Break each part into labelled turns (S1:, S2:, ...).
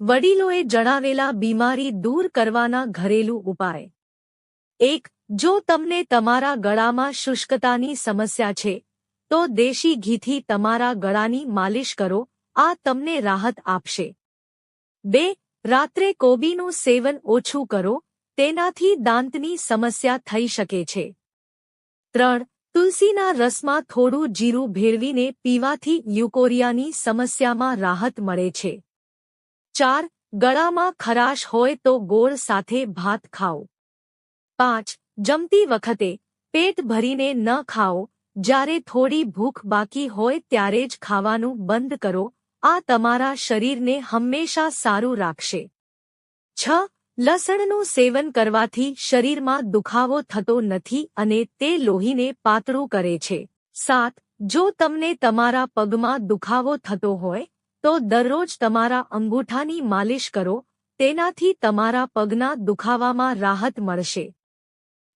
S1: વડીલોએ જણાવેલા બીમારી દૂર કરવાના ઘરેલું ઉપાય। 1. જો તમને તમારા ગળામાં શુષ્કતાની સમસ્યા છે તો દેશી ઘીથી તમારા ગળાની માલિશ કરો, આ તમને રાહત આપશે। 2. રાત્રે કોબીનું સેવન ઓછું કરો, તેનાથી દાંતની સમસ્યા થઈ શકે છે। 3. તુલસીના રસમાં થોડું જીરું ભેળવીને પીવાથી લ્યુકોરિયાની સમસ્યામાં રાહત મળે છે। 4. ગળામાં ખરાશ હોય તો ગોળ સાથે ભાત ખાઓ। 5. જમતી વખતે પેટ ભરીને ન ખાઓ, જ્યારે થોડી ભૂખ બાકી હોય ત્યારે જ ખાવાનું બંધ કરો, આ તમારા શરીરને હંમેશા સારું રાખશે। 6. લસણનું સેવન કરવાથી શરીરમાં દુખાવો થતો નથી અને તે લોહીને પાતળું કરે છે। 7. જો તમને તમારા પગમાં દુખાવો થતો હોય તો દરરોજ તમારા અંગૂઠાની માલિશ કરો, તેનાથી તમારા પગના દુખાવામાં રાહત મળશે।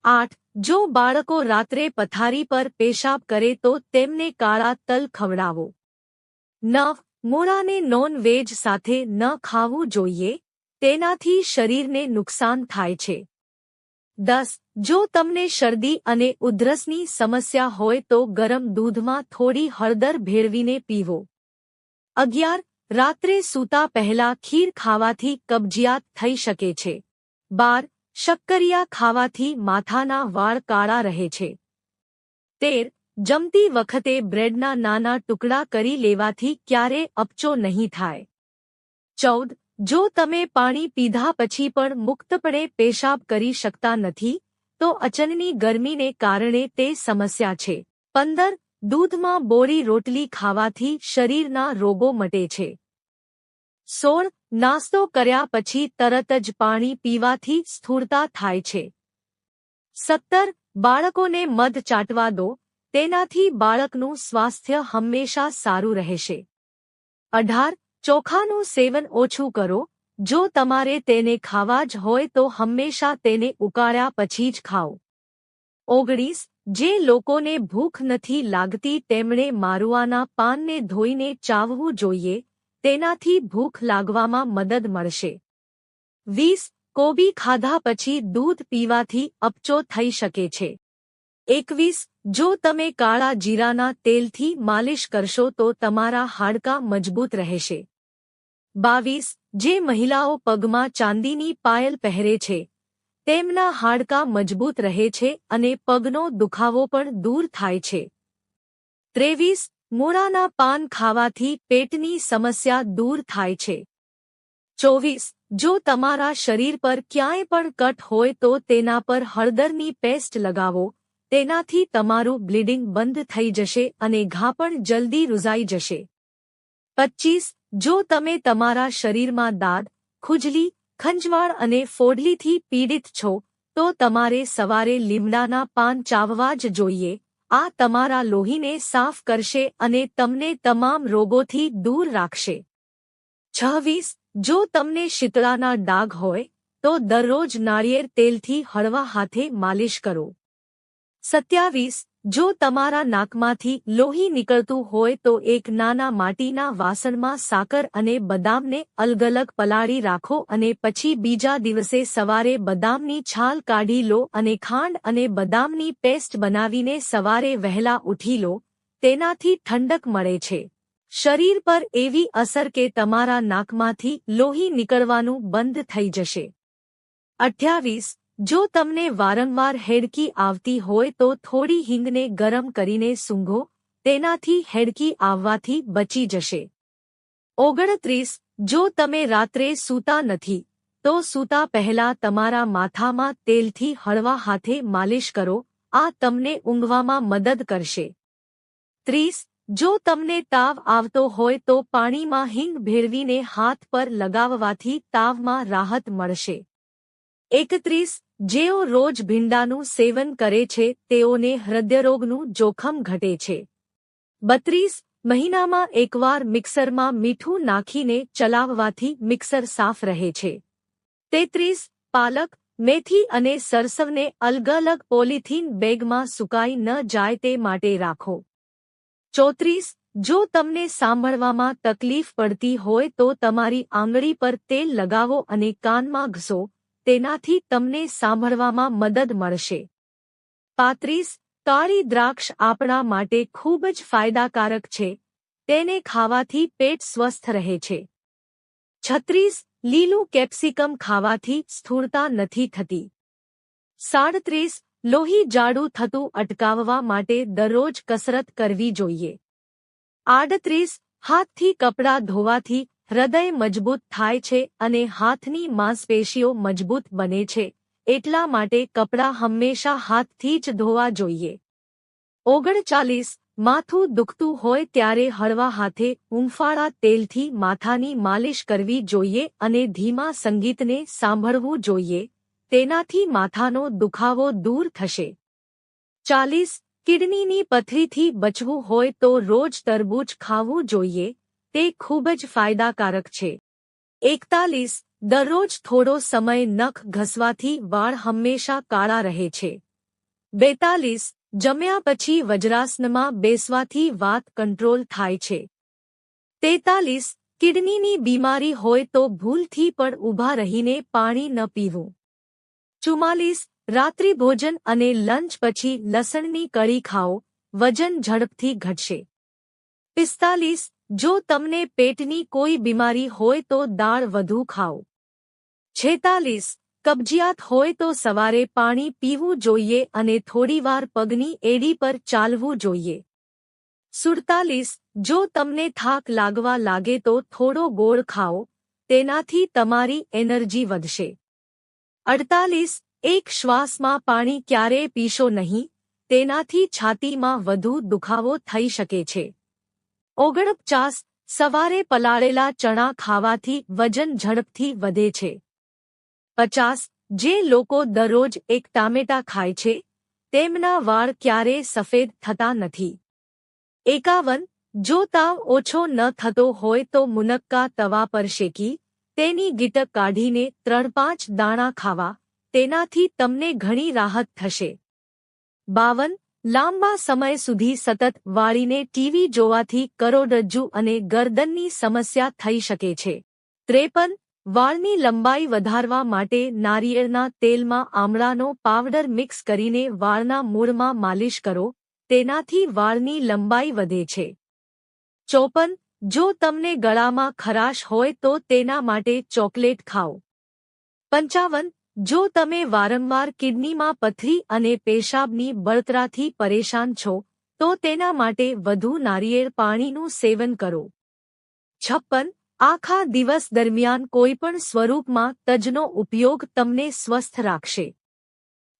S1: 8. જો બાળકો રાત્રે પથારી પર પેશાબ કરે તો તેમને કાળા તલ ખવડાવો। 9. મૂળાને નોન-વેજ સાથે ન ખાવું જોઈએ, તેનાથી શરીરને નુકસાન થાય છે। 10. જો તમને શરદી અને ઉધરસની સમસ્યા હોય તો ગરમ દૂધમાં થોડી હળદર ભેળવીને પીવો। 11. રાત્રે સૂતા પહેલા ખીર ખાવાથી કબજિયાત થઈ શકે છે। 12. શક્કરિયા ખાવાથી માથાના વાળ કાળા રહે છે। 13. જમતી વખતે બ્રેડના નાના ટુકડા કરી લેવાથી ક્યારે અપચો નહીં થાય। 14. જો તમે પાણી પીધા પછી પણ મુક્તપણે પેશાબ કરી શકતા નથી તો અચનની ગરમીને કારણે તે સમસ્યા છે। 15. દૂધમાં બોળી રોટલી ખાવાથી શરીરના રોગો મટે છે। 16. નાસ્તો કર્યા પછી તરત જ પાણી પીવાથી સ્થૂળતા થાય છે। 17. બાળકોને મધ ચાટવા દો, તેનાથી બાળકનું સ્વાસ્થ્ય હંમેશા સારું રહેશે। 18. ચોખાનું સેવન ઓછું કરો, જો તમારે તેને ખાવા જ હોય તો હંમેશા તેને ઉકાળ્યા પછી જ ખાઓ। 19. જે લોકોને ભૂખ નથી લાગતી તેમણે મારુઆના પાનને ધોઈને ચાવવું જોઈએ, તેનાથી ભૂખ લાગવામાં મદદ મળશે। 20. કોબી ખાધા પછી દૂધ પીવાથી અપચો થઈ શકે છે। 21. જો તમે કાળા જીરાના તેલથી માલિશ કરશો તો તમારા હાડકાં મજબૂત રહેશે। 22. જે મહિલાઓ પગમાં ચાંદીની પાયલ પહેરે છે તેમના હાડકાં મજબૂત રહે છે અને પગનો દુખાવો પણ દૂર થાય છે। 23. મૂળાના પાન ખાવાથી પેટની સમસ્યા દૂર થાય છે। 24. જો તમારા શરીર પર ક્યાંય પણ કટ હોય તો તેના પર હળદરની પેસ્ટ લગાવો, તેનાથી તમારું બ્લીડિંગ બંધ થઈ જશે અને ઘા પણ જલ્દી રૂઝાઈ જશે। 25. જો તમે તમારા શરીરમાં દાદ, ખુજલી, ખંજવાળ અને ફોડલીથી પીડિત છો તો તમારે સવારે લીમડાના પાન ચાવવા જ જોઈએ, આ તમારા લોહીને સાફ કરશે અને તમને તમામ રોગોથી દૂર રાખશે। 26. જો તમને શીતળાના ડાઘ હોય તો દરરોજ નાળિયેર તેલથી હળવા હાથે માલિશ કરો। 27. જો તમારા નાકમાંથી લોહી નીકળતું હોય તો એક નાના માટીના વાસણમાં સાકર અને બદામને અલગ-અલગ પલાળી રાખો અને પછી બીજા દિવસે સવારે બદામની છાલ કાઢી લો અને ખાંડ અને બદામની પેસ્ટ બનાવીને સવારે વહેલા ઉઠી લો, તેનાથી ઠંડક મળે છે। શરીર પર એવી અસર કે તમારા નાકમાંથી લોહી નીકળવાનું બંધ થઈ જશે। 28. જો તમને વારંવાર હેડકી આવતી હોય તો થોડી હિંગને ગરમ કરીને સૂંઘો, તેનાથી હેડકી આવવાથી બચી જશે। 29. જો તમે રાત્રે સૂતા નથી તો સૂતા પહેલા તમારા માથામાં તેલથી હળવા હાથે માલિશ કરો, આ તમને ઊંઘવામાં મદદ કરશે। 30. જો તમને તાવ આવતો હોય તો પાણીમાં હિંગ ભેળવીને હાથ પર લગાવવાથી તાવમાં રાહત મળશે। 31. જેઓ રોજ ભીંડાનું સેવન કરે છે તેઓને હૃદયરોગનું જોખમ ઘટે છે। 32. મહિનામાં એકવાર મિક્સરમાં મીઠું નાખીને ચલાવવાથી મિક્સર સાફ રહે છે। 33. પાલક, મેથી અને સરસવને અલગ-અલગ પોલિથીન બેગમાં સુકાઈ ન જાય તે માટે રાખો। 34. જો તમને સાંભળવામાં તકલીફ પડતી હોય તો તમારી આંગળી પર તેલ લગાવો અને કાનમાં ઘસો, તેનાથી તમને સાંભળવામાં મદદ મળશે. 35. કાળી દ્રાક્ષ આપણા માટે ખૂબ જ ફાયદાકારક છે. તેને ખાવાથી પેટ સ્વસ્થ રહે છે. 36. લીલું કેપ્સિકમ ખાવાથી સ્થૂળતા નથી થતી. 37. લોહી જાડું થતું અટકાવવા માટે દરરોજ કસરત કરવી જોઈએ. 38. હાથથી કપડાં ધોવાથી હૃદય મજબૂત થાય છે અને હાથની માંસપેશીઓ મજબૂત બને છે, એટલા માટે કપડાં હંમેશા હાથથી જ ધોવા જોઈએ. 39. માથું દુખતું હોય ત્યારે હળવા હાથે હૂંફાળા તેલથી માથાની માલિશ કરવી જોઈએ અને ધીમા સંગીતને સાંભળવું જોઈએ, તેનાથી માથાનો દુખાવો દૂર થશે. 40. કિડનીની પથરીથી બચવું હોય તો રોજ તરબૂચ ખાવું જોઈએ, તે ખૂબ જ ફાયદાકારક છે. 41. દરરોજ થોડો સમય નખ ઘસવાથી વાળ હંમેશા કાળા રહે છે. 42. જમ્યા પછી વજ્રાસનમાં બેસવાથી વાત કંટ્રોલ થાય છે. 43. કિડનીની બીમારી હોય તો ભૂલથી પણ ઊભા રહીને પાણી ન પીવું. 44. રાત્રિભોજન અને લંચ પછી લસણની કળી ખાઓ, વજન ઝડપથી ઘટશે. 45. જો તમને પેટની કોઈ બીમારી હોય તો દાળ વધુ ખાઓ. 46. કબજિયાત હોય તો સવારે પાણી પીવું જોઈએ અને થોડીવાર પગની એડી પર ચાલવું જોઈએ. 47. જો તમને થાક લાગવા લાગે તો થોડો ગોળ ખાઓ, તેનાથી તમારી એનર્જી વધશે. 48. એક શ્વાસમાં પાણી ક્યારેય પીશો નહીં, તેનાથી છાતીમાં વધુ દુખાવો થઈ શકે છે. 49. સવારે પલાળેલા ચણા ખાવાથી વજન ઝડપથી વધે છે. 50. જે લોકો દરરોજ એક ટામેટા ખાય છે, તેમના વાળ ક્યારેય સફેદ થતા નથી. 51. જો તાવ ઓછો ન થતો હોય તો મુનક્કા તવા પર શેકી, તેની ગીટક કાઢીને 3-5 દાણા ખાવા, તેનાથી તમને ઘણી રાહત થશે. 52. લાંબા સમય સુધી સતત વાળીને ટીવી જોવાથી કરોડરજ્જુ અને ગરદનની સમસ્યા થઈ શકે છે. 53. વાળની લંબાઈ વધારવા માટે નારિયેળના તેલમાં આમળાનો પાવડર મિક્સ કરીને વાળના મૂળમાં માલિશ કરો, તેનાથી વાળની લંબાઈ વધે છે. 54. જો તમને ગળામાં ખરાશ હોય તો તેના માટે ચોકલેટ ખાઓ. 55. જો તમે વારંવાર કિડનીમાં પથરી અને પેશાબની બળતરાથી પરેશાન છો, તો તેના માટે વધુ નારિયેળ પાણીનું સેવન કરો. 56. આખા દિવસ દરમિયાન કોઈપણ સ્વરૂપમાં તજનો ઉપયોગ તમને સ્વસ્થ રાખશે.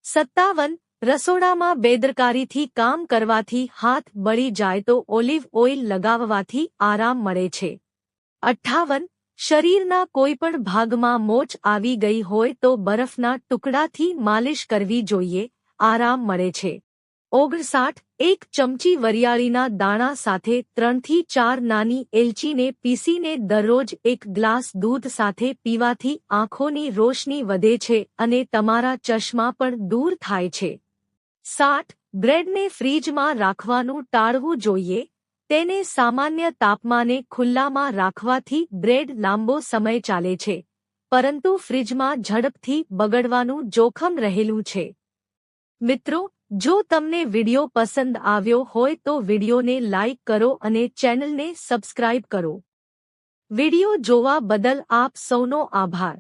S1: 57. રસોડામાં બેદરકારીથી કામ કરવાથી હાથ બળી જાય તો ઓલિવ ઓઇલ લગાવવાથી આરામ મળે છે. 58. શરીરના કોઈપણ ભાગમાં મોચ આવી ગઈ હોય તો બરફના ટુકડાથી માલિશ કરવી જોઈએ, આરામ મળે છે. 59. એક ચમચી વરિયાળીના દાણા સાથે 3 થી 4 નાની એલચીને પીસીને દરરોજ એક ગ્લાસ દૂધ સાથે પીવાથી આંખોની રોશની વધે છે અને તમારા ચશ્મા પણ દૂર થાય છે. 60. બ્રેડને ફ્રીજમાં રાખવાનું ટાળવું જોઈએ, તેને સામાન્ય તાપમાને ખુલ્લામાં રાખવાથી બ્રેડ લાંબો સમય ચાલે છે, પરંતુ ફ્રીજમાં ઝડપથી બગડવાનું જોખમ રહેલું છે. મિત્રો, જો તમને વિડિયો પસંદ આવ્યો હોય તો વિડિયોને લાઇક કરો અને ચેનલને સબસ્ક્રાઇબ કરો. વિડિયો જોવા બદલ આપ સૌનો આભાર.